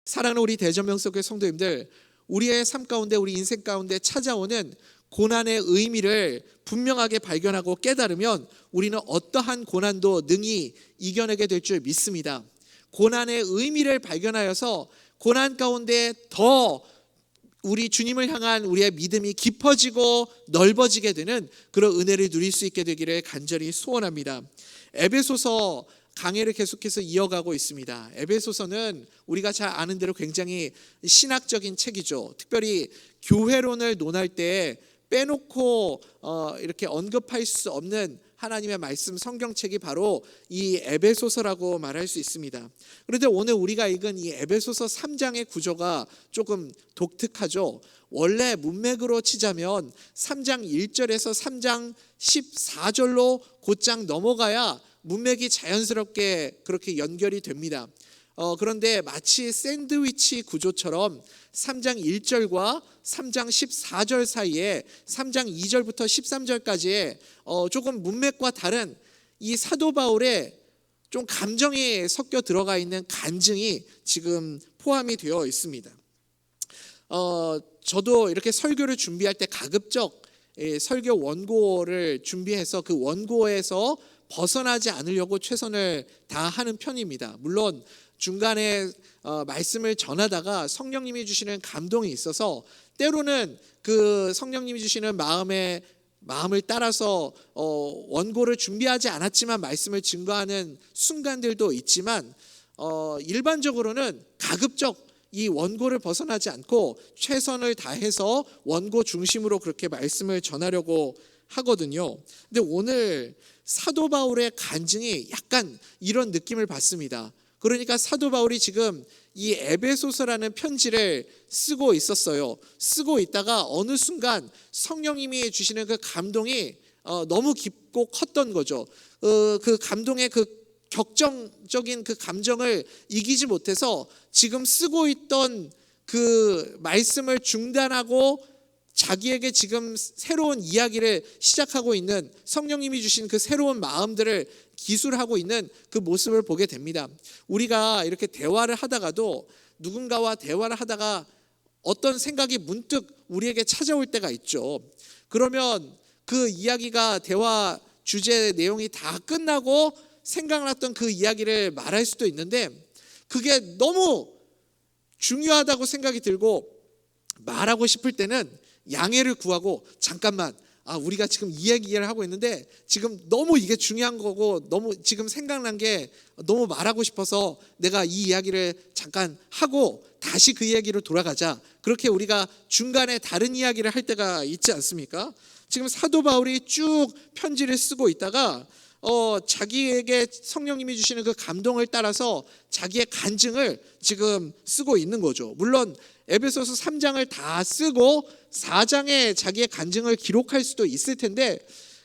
사랑하는 우리 대전명석교회 성도님들, 우리의 삶 가운데, 우리 인생 가운데 찾아오는 고난의 의미를 분명하게 발견하고 깨달으면 우리는 어떠한 고난도 능히 이겨내게 될 줄 믿습니다. 고난의 의미를 발견하여서 고난 가운데 더 우리 주님을 향한 우리의 믿음이 깊어지고 넓어지게 되는 그런 은혜를 누릴 수 있게 되기를 간절히 소원합니다. 에베소서 강해를 계속해서 이어가고 있습니다. 에베소서는 우리가 잘 아는 대로 굉장히 신학적인 책이죠. 특별히 교회론을 논할 때 빼놓고 이렇게 언급할 수 없는 하나님의 말씀 성경책이 바로 이 에베소서라고 말할 수 있습니다. 그런데 오늘 우리가 읽은 이 에베소서 3장의 구조가 조금 독특하죠. 원래 문맥으로 치자면 3장 1절에서 3장 14절로 곧장 넘어가야 문맥이 자연스럽게 그렇게 연결이 됩니다. 그런데 마치 샌드위치 구조처럼 3장 1절과 3장 14절 사이에 3장 2절부터 13절까지의 조금 문맥과 다른 이 사도 바울의 좀 감정이 섞여 들어가 있는 간증이 지금 포함이 되어 있습니다. 저도 이렇게 설교를 준비할 때 가급적 설교 원고를 준비해서 그 원고에서 벗어나지 않으려고 최선을 다하는 편입니다. 물론 중간에 말씀을 전하다가 성령님이 주시는 감동이 있어서 때로는 그 성령님이 주시는 마음을 따라서 원고를 준비하지 않았지만 말씀을 증거하는 순간들도 있지만 일반적으로는 가급적 이 원고를 벗어나지 않고 최선을 다해서 원고 중심으로 그렇게 말씀을 전하려고 하거든요. 근데 오늘 사도 바울의 간증이 약간 이런 느낌을 받습니다. 그러니까 사도 바울이 지금 이 에베소서라는 편지를 쓰고 있었어요. 쓰고 있다가 어느 순간 성령님이 주시는 그 감동이 너무 깊고 컸던 거죠. 그 감동의 그 격정적인 그 감정을 이기지 못해서 지금 쓰고 있던 그 말씀을 중단하고 자기에게 지금 새로운 이야기를 시작하고 있는 성령님이 주신 그 새로운 마음들을 기술하고 있는 그 모습을 보게 됩니다. 우리가 이렇게 대화를 하다가도 누군가와 대화를 하다가 어떤 생각이 문득 우리에게 찾아올 때가 있죠. 그러면 그 이야기가 대화 주제 내용이 다 끝나고 생각났던 그 이야기를 말할 수도 있는데 그게 너무 중요하다고 생각이 들고 말하고 싶을 때는 양해를 구하고 잠깐만 우리가 지금 이 얘기를 하고 있는데 지금 너무 이게 중요한 거고 너무 지금 생각난 게 너무 말하고 싶어서 내가 이 이야기를 잠깐 하고 다시 그 이야기로 돌아가자. 그렇게 우리가 중간에 다른 이야기를 할 때가 있지 않습니까? 지금 사도 바울이 쭉 편지를 쓰고 있다가 자기에게 성령님이 주시는 그 감동을 따라서 자기의 간증을 지금 쓰고 있는 거죠. 물론 에베소서 3장을 다 쓰고 4장에 자기의 간증을 기록할 수도 있을 텐데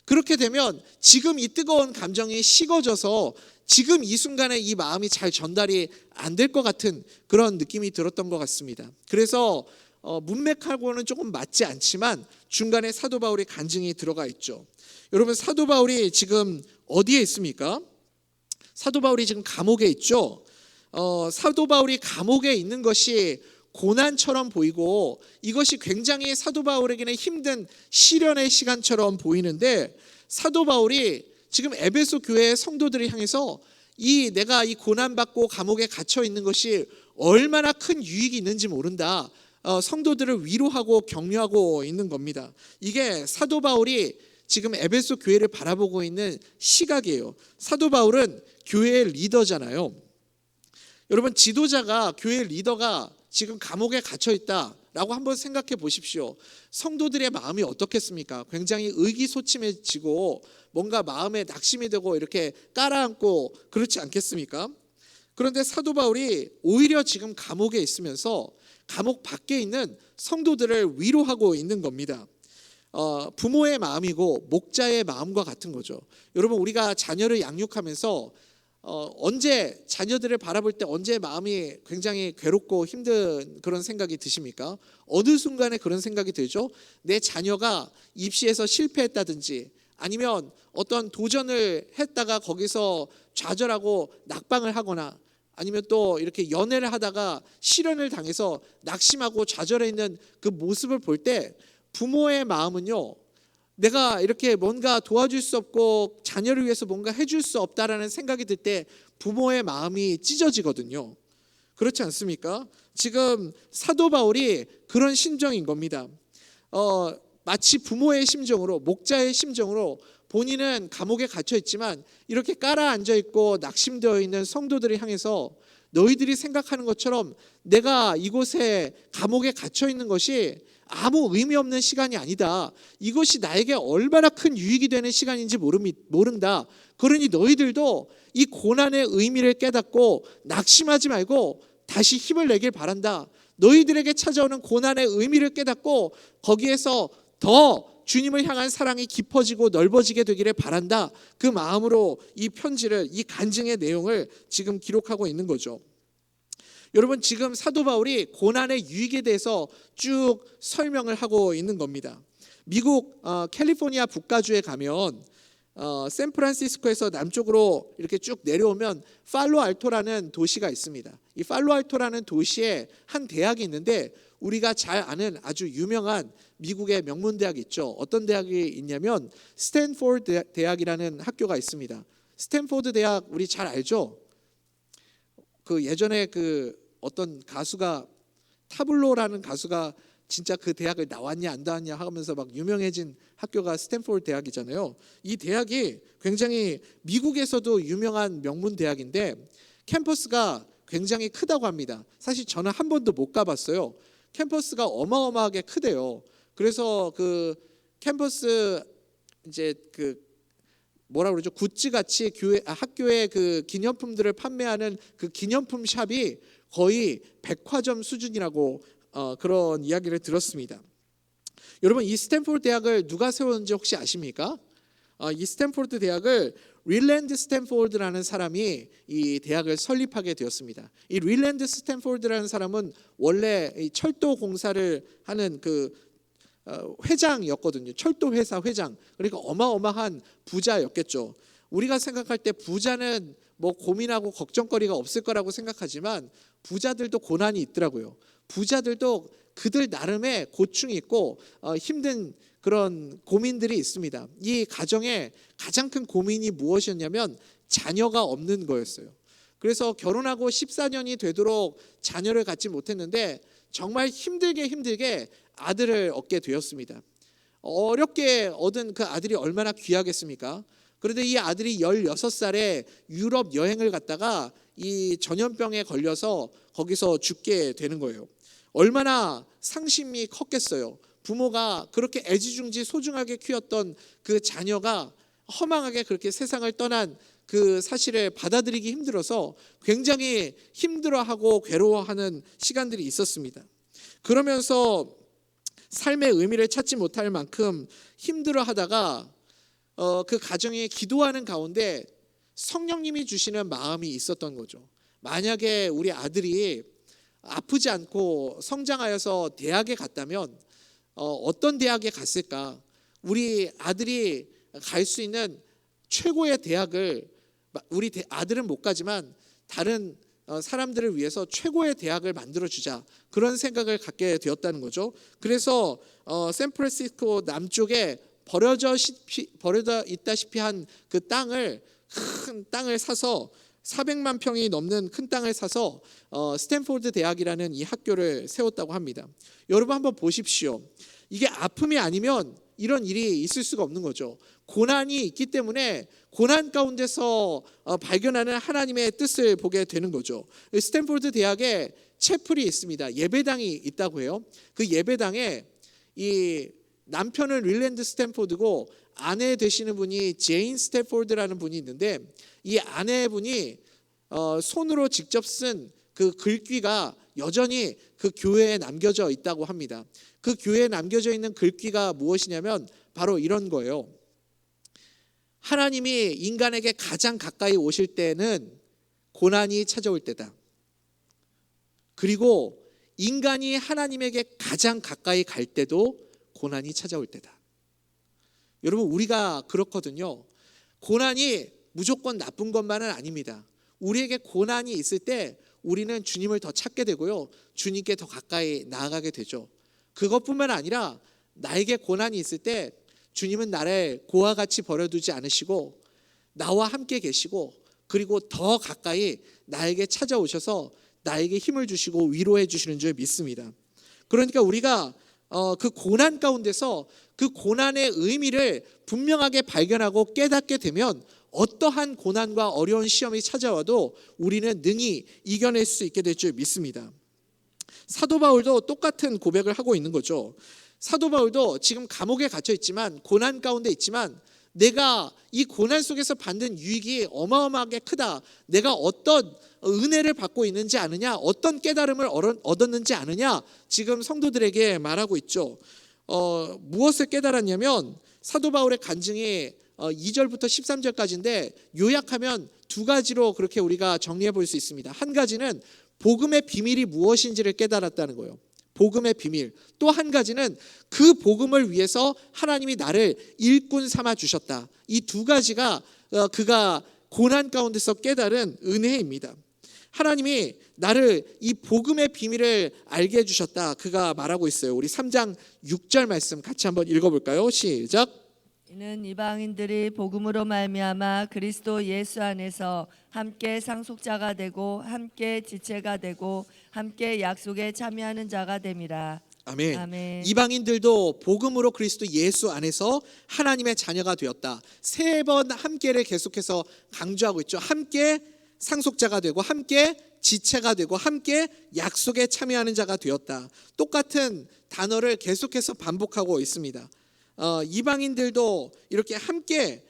그렇게 되면 지금 이 뜨거운 감정이 식어져서 지금 이 순간에 이 마음이 잘 전달이 안 될 것 같은 그런 느낌이 들었던 것 같습니다. 그래서 문맥하고는 조금 맞지 않지만 중간에 사도 바울의 간증이 들어가 있죠. 여러분 사도 바울이 지금 어디에 있습니까? 사도 바울이 지금 감옥에 있죠. 사도 바울이 감옥에 있는 것이 고난처럼 보이고 이것이 굉장히 사도 바울에게는 힘든 시련의 시간처럼 보이는데 사도 바울이 지금 에베소 교회의 성도들을 향해서 내가 이 고난받고 감옥에 갇혀 있는 것이 얼마나 큰 유익이 있는지 모른다. 성도들을 위로하고 격려하고 있는 겁니다. 이게 사도 바울이 지금 에베소 교회를 바라보고 있는 시각이에요. 사도 바울은 교회의 리더잖아요. 여러분 지도자가 교회 리더가 지금 감옥에 갇혀 있다라고 한번 생각해 보십시오. 성도들의 마음이 어떻겠습니까? 굉장히 의기소침해지고 뭔가 마음에 낙심이 되고 이렇게 깔아앉고 그렇지 않겠습니까? 그런데 사도 바울이 오히려 지금 감옥에 있으면서 감옥 밖에 있는 성도들을 위로하고 있는 겁니다. 부모의 마음이고 목자의 마음과 같은 거죠. 여러분 우리가 자녀를 양육하면서 언제 자녀들을 바라볼 때 언제 마음이 굉장히 괴롭고 힘든 그런 생각이 드십니까? 어느 순간에 그런 생각이 들죠? 내 자녀가 입시에서 실패했다든지 아니면 어떤 도전을 했다가 거기서 좌절하고 낙방을 하거나 아니면 또 이렇게 연애를 하다가 실연을 당해서 낙심하고 좌절해 있는 그 모습을 볼 때 부모의 마음은요, 내가 이렇게 뭔가 도와줄 수 없고 자녀를 위해서 뭔가 해줄 수 없다라는 생각이 들 때 부모의 마음이 찢어지거든요. 그렇지 않습니까? 지금 사도 바울이 그런 심정인 겁니다. 마치 부모의 심정으로, 목자의 심정으로 본인은 감옥에 갇혀 있지만 이렇게 깔아앉아 있고 낙심되어 있는 성도들을 향해서 너희들이 생각하는 것처럼 내가 이곳에 감옥에 갇혀 있는 것이 아무 의미 없는 시간이 아니다. 이것이 나에게 얼마나 큰 유익이 되는 시간인지 모른다. 그러니 너희들도 이 고난의 의미를 깨닫고 낙심하지 말고 다시 힘을 내길 바란다. 너희들에게 찾아오는 고난의 의미를 깨닫고 거기에서 더 주님을 향한 사랑이 깊어지고 넓어지게 되기를 바란다. 그 마음으로 이 편지를, 이 간증의 내용을 지금 기록하고 있는 거죠. 여러분, 지금 사도 바울이 고난의 유익에 대해서 쭉 설명을 하고 있는 겁니다. 미국 캘리포니아 북가주에 가면 샌프란시스코에서 남쪽으로 이렇게 쭉 내려오면 팔로알토라는 도시가 있습니다. 이 팔로알토라는 도시에 한 대학이 있는데 우리가 잘 아는 아주 유명한 미국의 명문 대학이 있죠. 어떤 대학이 있냐면 스탠포드 대학이라는 학교가 있습니다. 스탠포드 대학 우리 잘 알죠? 그 예전에 그 어떤 가수가, 타블로라는 가수가 진짜 그 대학을 나왔냐 안 나왔냐 하면서 막 유명해진 학교가 스탠포드 대학이잖아요. 이 대학이 굉장히 미국에서도 유명한 명문 대학인데 캠퍼스가 굉장히 크다고 합니다. 사실 저는 한 번도 못 가봤어요. 캠퍼스가 어마어마하게 크대요. 그래서 그 캠퍼스 이제 그 뭐라 그러죠? 굿즈 같이 학교의 그 기념품들을 판매하는 그 기념품 샵이 거의 백화점 수준이라고 그런 이야기를 들었습니다. 여러분, 이 스탠포드 대학을 누가 세웠는지 혹시 아십니까? 이 스탠포드 대학을 릴랜드 스탠포드라는 사람이 이 대학을 설립하게 되었습니다. 이 릴랜드 스탠포드라는 사람은 원래 이 철도 공사를 하는 그 회장이었거든요. 철도 회사 회장. 그러니까 어마어마한 부자였겠죠. 우리가 생각할 때 부자는 뭐 고민하고 걱정거리가 없을 거라고 생각하지만 부자들도 고난이 있더라고요. 부자들도 그들 나름의 고충이 있고 힘든 그런 고민들이 있습니다. 이 가정의 가장 큰 고민이 무엇이었냐면 자녀가 없는 거였어요. 그래서 결혼하고 14년이 되도록 자녀를 갖지 못했는데 정말 힘들게 아들을 얻게 되었습니다. 어렵게 얻은 그 아들이 얼마나 귀하겠습니까? 그런데 이 아들이 16살에 유럽 여행을 갔다가 이 전염병에 걸려서 거기서 죽게 되는 거예요. 얼마나 상심이 컸겠어요. 부모가 그렇게 애지중지 소중하게 키웠던 그 자녀가 허망하게 그렇게 세상을 떠난 그 사실을 받아들이기 힘들어서 굉장히 힘들어하고 괴로워하는 시간들이 있었습니다. 그러면서 삶의 의미를 찾지 못할 만큼 힘들어하다가 그 가정이 기도하는 가운데 성령님이 주시는 마음이 있었던 거죠. 만약에 우리 아들이 아프지 않고 성장하여서 대학에 갔다면 어떤 대학에 갔을까? 우리 아들이 갈 수 있는 최고의 대학을, 우리 아들은 못 가지만 다른 사람들을 위해서 최고의 대학을 만들어주자, 그런 생각을 갖게 되었다는 거죠. 그래서 샌프란시스코 남쪽에 버려져 있다시피 한 그 땅을, 큰 땅을 사서 400만 평이 넘는 큰 땅을 사서 스탠포드 대학이라는 이 학교를 세웠다고 합니다. 여러분 한번 보십시오. 이게 아픔이 아니면 이런 일이 있을 수가 없는 거죠. 고난이 있기 때문에 고난 가운데서 발견하는 하나님의 뜻을 보게 되는 거죠. 스탠포드 대학에 채플이 있습니다. 예배당이 있다고 해요. 그 예배당에 이 남편은 릴랜드 스탠포드고 아내 되시는 분이 제인 스탠포드라는 분이 있는데 이 아내분이 손으로 직접 쓴 그 글귀가 여전히 그 교회에 남겨져 있다고 합니다. 그 교회에 남겨져 있는 글귀가 무엇이냐면 바로 이런 거예요. 하나님이 인간에게 가장 가까이 오실 때는 고난이 찾아올 때다. 그리고 인간이 하나님에게 가장 가까이 갈 때도 고난이 찾아올 때다. 여러분, 우리가 그렇거든요. 고난이 무조건 나쁜 것만은 아닙니다. 우리에게 고난이 있을 때 우리는 주님을 더 찾게 되고요, 주님께 더 가까이 나아가게 되죠. 그것뿐만 아니라 나에게 고난이 있을 때 주님은 나를 고와 같이 버려두지 않으시고 나와 함께 계시고, 그리고 더 가까이 나에게 찾아오셔서 나에게 힘을 주시고 위로해 주시는 줄 믿습니다. 그러니까 우리가 그 고난 가운데서 그 고난의 의미를 분명하게 발견하고 깨닫게 되면 어떠한 고난과 어려운 시험이 찾아와도 우리는 능히 이겨낼 수 있게 될 줄 믿습니다. 사도 바울도 똑같은 고백을 하고 있는 거죠. 사도 바울도 지금 감옥에 갇혀 있지만, 고난 가운데 있지만, 내가 이 고난 속에서 받는 유익이 어마어마하게 크다, 내가 어떤 은혜를 받고 있는지 아느냐, 어떤 깨달음을 얻었는지 아느냐, 지금 성도들에게 말하고 있죠. 무엇을 깨달았냐면, 사도 바울의 간증이 2절부터 13절까지인데 요약하면 두 가지로 그렇게 우리가 정리해 볼 수 있습니다. 한 가지는 복음의 비밀이 무엇인지를 깨달았다는 거예요. 복음의 비밀. 또 한 가지는 그 복음을 위해서 하나님이 나를 일꾼 삼아 주셨다. 이 두 가지가 그가 고난 가운데서 깨달은 은혜입니다. 하나님이 나를 이 복음의 비밀을 알게 해주셨다, 그가 말하고 있어요. 우리 3장 6절 말씀 같이 한번 읽어볼까요? 시작. 이는 이방인들이 복음으로 말미암아 그리스도 예수 안에서 함께 상속자가 되고 함께 지체가 되고 함께 약속에 참여하는 자가 됨이라. 아멘. 아멘. 이방인들도 복음으로 그리스도 예수 안에서 하나님의 자녀가 되었다. 세 번 함께를 계속해서 강조하고 있죠. 함께 상속자가 되고 함께 지체가 되고 함께 약속에 참여하는 자가 되었다. 똑같은 단어를 계속해서 반복하고 있습니다. 이방인들도 이렇게 함께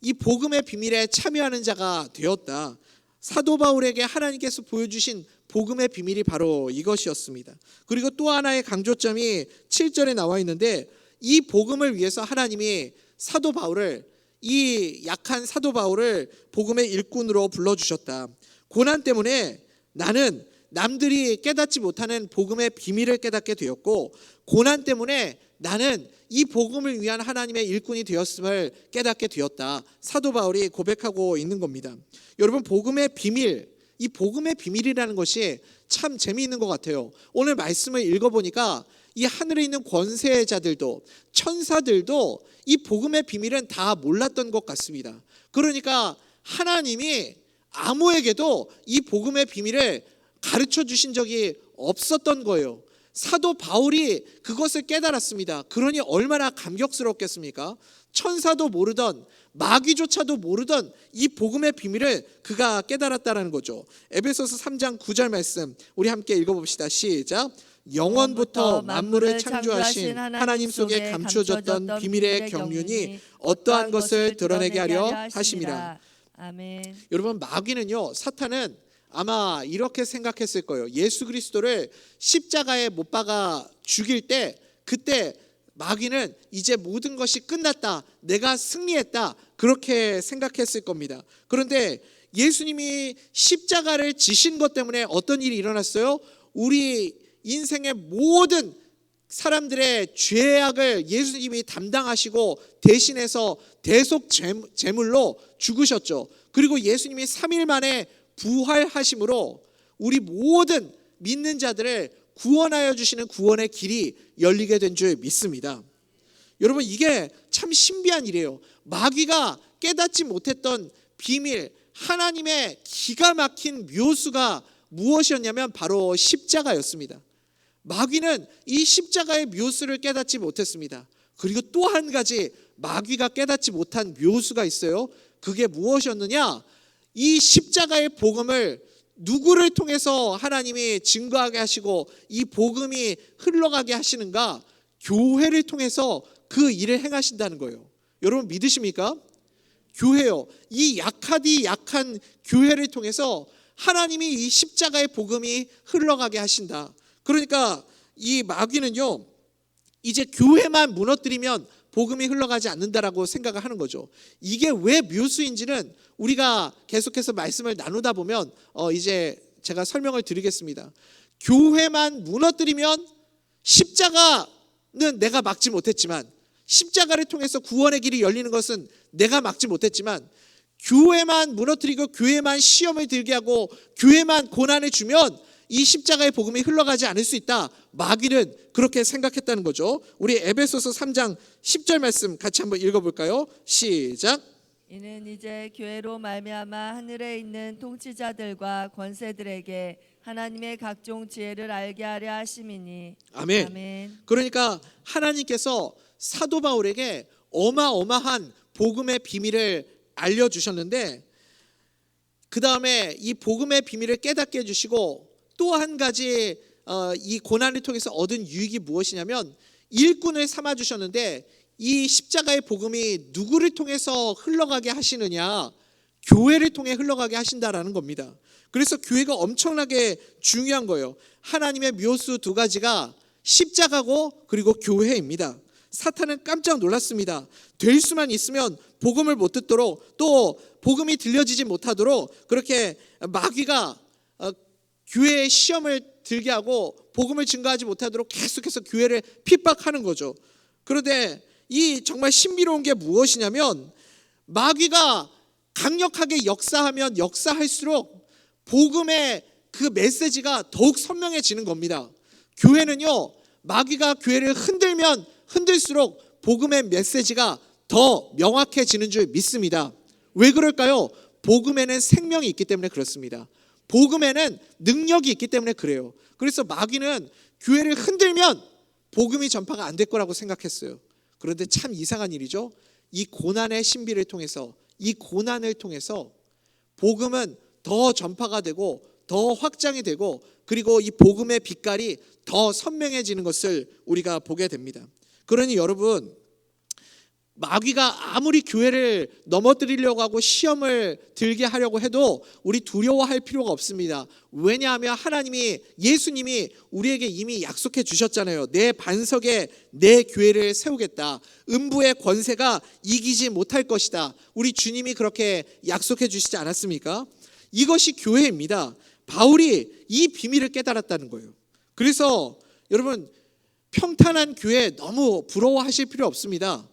이 복음의 비밀에 참여하는 자가 되었다. 사도 바울에게 하나님께서 보여주신 복음의 비밀이 바로 이것이었습니다. 그리고 또 하나의 강조점이 7절에 나와 있는데, 이 복음을 위해서 하나님이 사도 바울을, 이 약한 사도 바울을 복음의 일꾼으로 불러주셨다. 고난 때문에 나는 남들이 깨닫지 못하는 복음의 비밀을 깨닫게 되었고, 고난 때문에 나는 이 복음을 위한 하나님의 일꾼이 되었음을 깨닫게 되었다. 사도 바울이 고백하고 있는 겁니다. 여러분, 복음의 비밀, 이 복음의 비밀이라는 것이 참 재미있는 것 같아요. 오늘 말씀을 읽어보니까 이 하늘에 있는 권세자들도 천사들도 이 복음의 비밀은 다 몰랐던 것 같습니다. 그러니까 하나님이 아무에게도 이 복음의 비밀을 가르쳐 주신 적이 없었던 거예요. 사도 바울이 그것을 깨달았습니다. 그러니 얼마나 감격스럽겠습니까? 천사도 모르던, 마귀조차도 모르던 이 복음의 비밀을 그가 깨달았다는 거죠. 에베소서 3장 9절 말씀 우리 함께 읽어봅시다. 시작. 영원부터 만물을 창조하신 하나님 속에 감추어졌던 비밀의 경륜이 어떠한 것을 드러내게 하려 하심이라. 아멘. 여러분, 마귀는요, 사탄은 아마 이렇게 생각했을 거예요. 예수 그리스도를 십자가에 못 박아 죽일 때, 그때 마귀는 이제 모든 것이 끝났다, 내가 승리했다, 그렇게 생각했을 겁니다. 그런데 예수님이 십자가를 지신 것 때문에 어떤 일이 일어났어요? 우리 인생의 모든 사람들의 죄악을 예수님이 담당하시고 대신해서 대속 제물로 죽으셨죠. 그리고 예수님이 3일 만에 부활하심으로 우리 모든 믿는 자들을 구원하여 주시는 구원의 길이 열리게 된 줄 믿습니다. 여러분, 이게 참 신비한 일이에요. 마귀가 깨닫지 못했던 비밀, 하나님의 기가 막힌 묘수가 무엇이었냐면 바로 십자가였습니다. 마귀는 이 십자가의 묘수를 깨닫지 못했습니다. 그리고 또 한 가지 마귀가 깨닫지 못한 묘수가 있어요. 그게 무엇이었느냐? 이 십자가의 복음을 누구를 통해서 하나님이 증거하게 하시고 이 복음이 흘러가게 하시는가? 교회를 통해서 그 일을 행하신다는 거예요. 여러분, 믿으십니까? 교회요. 이 약하디 약한 교회를 통해서 하나님이 이 십자가의 복음이 흘러가게 하신다. 그러니까 이 마귀는요, 이제 교회만 무너뜨리면 복음이 흘러가지 않는다라고 생각을 하는 거죠. 이게 왜 묘수인지는 우리가 계속해서 말씀을 나누다 보면 이제 제가 설명을 드리겠습니다. 교회만 무너뜨리면 십자가는 내가 막지 못했지만, 십자가를 통해서 구원의 길이 열리는 것은 내가 막지 못했지만, 교회만 무너뜨리고 교회만 시험을 들게 하고 교회만 고난을 주면 이 십자가의 복음이 흘러가지 않을 수 있다. 마귀는 그렇게 생각했다는 거죠. 우리 에베소서 3장 10절 말씀 같이 한번 읽어볼까요? 시작. 이는 이제 교회로 말미암아 하늘에 있는 통치자들과 권세들에게 하나님의 각종 지혜를 알게 하려 하심이니. 아멘. 아멘. 그러니까 하나님께서 사도 바울에게 어마어마한 복음의 비밀을 알려주셨는데 그 다음에 이 복음의 비밀을 깨닫게 해주시고 또 한 가지 이 고난을 통해서 얻은 유익이 무엇이냐면 일꾼을 삼아주셨는데 이 십자가의 복음이 누구를 통해서 흘러가게 하시느냐? 교회를 통해 흘러가게 하신다라는 겁니다. 그래서 교회가 엄청나게 중요한 거예요. 하나님의 묘수 두 가지가 십자가고 그리고 교회입니다. 사탄은 깜짝 놀랐습니다. 될 수만 있으면 복음을 못 듣도록 또 복음이 들려지지 못하도록 그렇게 마귀가 교회의 시험을 들게 하고 복음을 증거하지 못하도록 계속해서 교회를 핍박하는 거죠. 그런데 이 정말 신비로운 게 무엇이냐면 마귀가 강력하게 역사하면 역사할수록 복음의 그 메시지가 더욱 선명해지는 겁니다. 교회는요, 마귀가 교회를 흔들면 흔들수록 복음의 메시지가 더 명확해지는 줄 믿습니다. 왜 그럴까요? 복음에는 생명이 있기 때문에 그렇습니다. 복음에는 능력이 있기 때문에 그래요. 그래서 마귀는 교회를 흔들면 복음이 전파가 안 될 거라고 생각했어요. 그런데 참 이상한 일이죠. 이 고난의 신비를 통해서 이 고난을 통해서 복음은 더 전파가 되고 더 확장이 되고 그리고 이 복음의 빛깔이 더 선명해지는 것을 우리가 보게 됩니다. 그러니 여러분, 마귀가 아무리 교회를 넘어뜨리려고 하고 시험을 들게 하려고 해도 우리 두려워할 필요가 없습니다. 왜냐하면 예수님이 우리에게 이미 약속해 주셨잖아요. 내 반석에 내 교회를 세우겠다. 음부의 권세가 이기지 못할 것이다. 우리 주님이 그렇게 약속해 주시지 않았습니까? 이것이 교회입니다. 바울이 이 비밀을 깨달았다는 거예요. 그래서 여러분, 평탄한 교회 너무 부러워하실 필요 없습니다.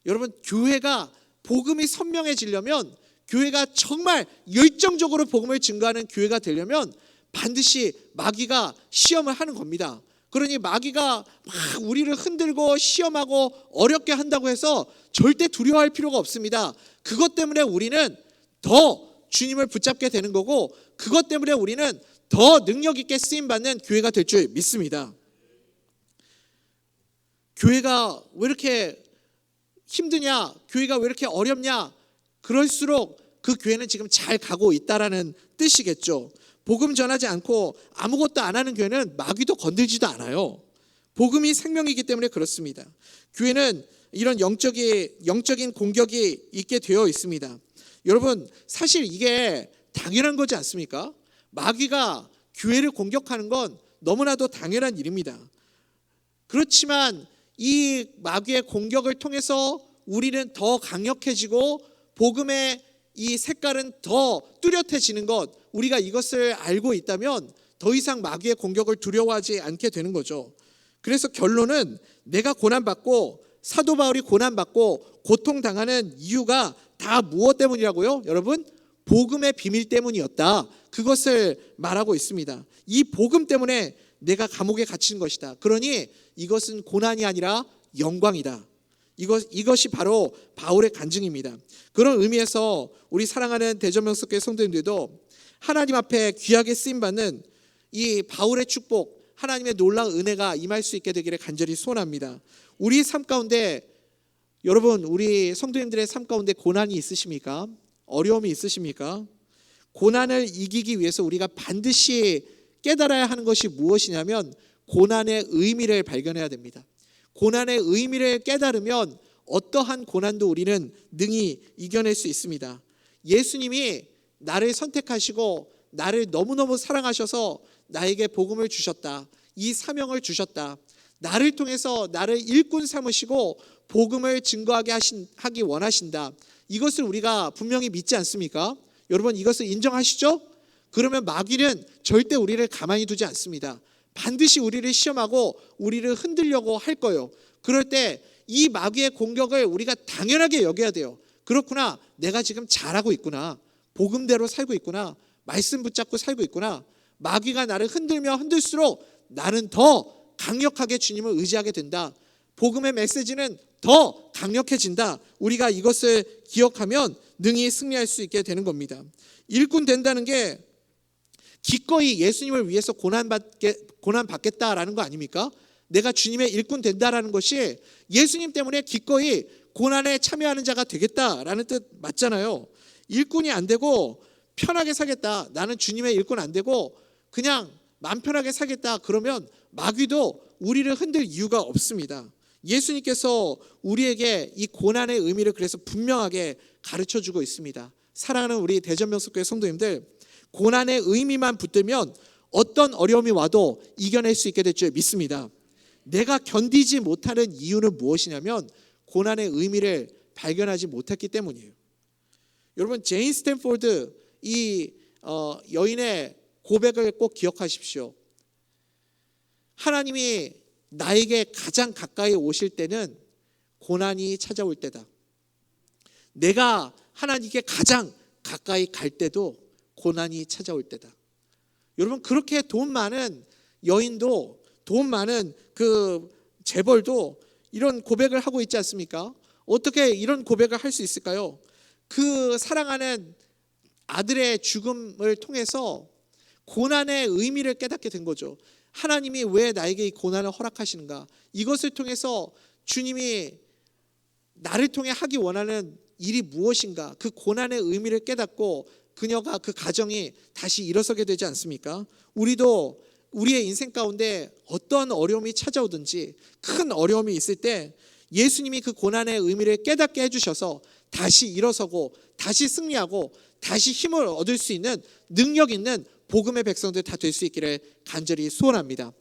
여러분, 교회가 복음이 선명해지려면 교회가 정말 열정적으로 복음을 증거하는 교회가 되려면 반드시 마귀가 시험을 하는 겁니다. 그러니 마귀가 막 우리를 흔들고 시험하고 어렵게 한다고 해서 절대 두려워할 필요가 없습니다. 그것 때문에 우리는 더 주님을 붙잡게 되는 거고 그것 때문에 우리는 더 능력 있게 쓰임받는 교회가 될 줄 믿습니다. 교회가 왜 이렇게 힘드냐? 교회가 왜 이렇게 어렵냐? 그럴수록 그 교회는 지금 잘 가고 있다라는 뜻이겠죠. 복음 전하지 않고 아무것도 안 하는 교회는 마귀도 건들지도 않아요. 복음이 생명이기 때문에 그렇습니다. 교회는 이런 영적인 공격이 있게 되어 있습니다. 여러분, 사실 이게 당연한 거지 않습니까? 마귀가 교회를 공격하는 건 너무나도 당연한 일입니다. 그렇지만 이 마귀의 공격을 통해서 우리는 더 강력해지고 복음의 이 색깔은 더 뚜렷해지는 것, 우리가 이것을 알고 있다면 더 이상 마귀의 공격을 두려워하지 않게 되는 거죠. 그래서 결론은 내가 고난받고 사도 바울이 고난받고 고통당하는 이유가 다 무엇 때문이라고요? 여러분, 복음의 비밀 때문이었다. 그것을 말하고 있습니다. 이 복음 때문에 내가 감옥에 갇힌 것이다. 그러니 이것은 고난이 아니라 영광이다. 이것이 바로 바울의 간증입니다. 그런 의미에서 우리 사랑하는 대전명석교회 성도님들도 하나님 앞에 귀하게 쓰임받는 이 바울의 축복, 하나님의 놀라운 은혜가 임할 수 있게 되기를 간절히 소원합니다. 우리 삶 가운데, 여러분, 우리 성도님들의 삶 가운데 고난이 있으십니까? 어려움이 있으십니까? 고난을 이기기 위해서 우리가 반드시 깨달아야 하는 것이 무엇이냐면 고난의 의미를 발견해야 됩니다. 고난의 의미를 깨달으면 어떠한 고난도 우리는 능히 이겨낼 수 있습니다. 예수님이 나를 선택하시고 나를 너무너무 사랑하셔서 나에게 복음을 주셨다. 이 사명을 주셨다. 나를 통해서 나를 일꾼 삼으시고 복음을 증거하게 하기 원하신다. 이것을 우리가 분명히 믿지 않습니까? 여러분, 이것을 인정하시죠? 그러면 마귀는 절대 우리를 가만히 두지 않습니다. 반드시 우리를 시험하고 우리를 흔들려고 할 거예요. 그럴 때 이 마귀의 공격을 우리가 당연하게 여겨야 돼요. 그렇구나. 내가 지금 잘하고 있구나. 복음대로 살고 있구나. 말씀 붙잡고 살고 있구나. 마귀가 나를 흔들면 흔들수록 나는 더 강력하게 주님을 의지하게 된다. 복음의 메시지는 더 강력해진다. 우리가 이것을 기억하면 능히 승리할 수 있게 되는 겁니다. 일꾼 된다는 게 기꺼이 예수님을 위해서 고난받겠다라는 거 아닙니까? 내가 주님의 일꾼 된다라는 것이 예수님 때문에 기꺼이 고난에 참여하는 자가 되겠다라는 뜻 맞잖아요. 일꾼이 안 되고 편하게 살겠다. 나는 주님의 일꾼 안 되고 그냥 마음 편하게 살겠다. 그러면 마귀도 우리를 흔들 이유가 없습니다. 예수님께서 우리에게 이 고난의 의미를 그래서 분명하게 가르쳐주고 있습니다. 사랑하는 우리 대전명석교회 성도님들, 고난의 의미만 붙들면 어떤 어려움이 와도 이겨낼 수 있게 될 줄 믿습니다. 내가 견디지 못하는 이유는 무엇이냐면 고난의 의미를 발견하지 못했기 때문이에요. 여러분, 제인 스탠포드 이 여인의 고백을 꼭 기억하십시오. 하나님이 나에게 가장 가까이 오실 때는 고난이 찾아올 때다. 내가 하나님께 가장 가까이 갈 때도 고난이 찾아올 때다. 여러분, 그렇게 돈 많은 여인도, 돈 많은 그 재벌도 이런 고백을 하고 있지 않습니까? 어떻게 이런 고백을 할 수 있을까요? 그 사랑하는 아들의 죽음을 통해서 고난의 의미를 깨닫게 된 거죠. 하나님이 왜 나에게 이 고난을 허락하시는가? 이것을 통해서 주님이 나를 통해 하기 원하는 일이 무엇인가? 그 고난의 의미를 깨닫고 그녀가, 그 가정이 다시 일어서게 되지 않습니까? 우리도 우리의 인생 가운데 어떤 어려움이 찾아오든지 큰 어려움이 있을 때 예수님이 그 고난의 의미를 깨닫게 해주셔서 다시 일어서고 다시 승리하고 다시 힘을 얻을 수 있는 능력 있는 복음의 백성들 다 될 수 있기를 간절히 소원합니다.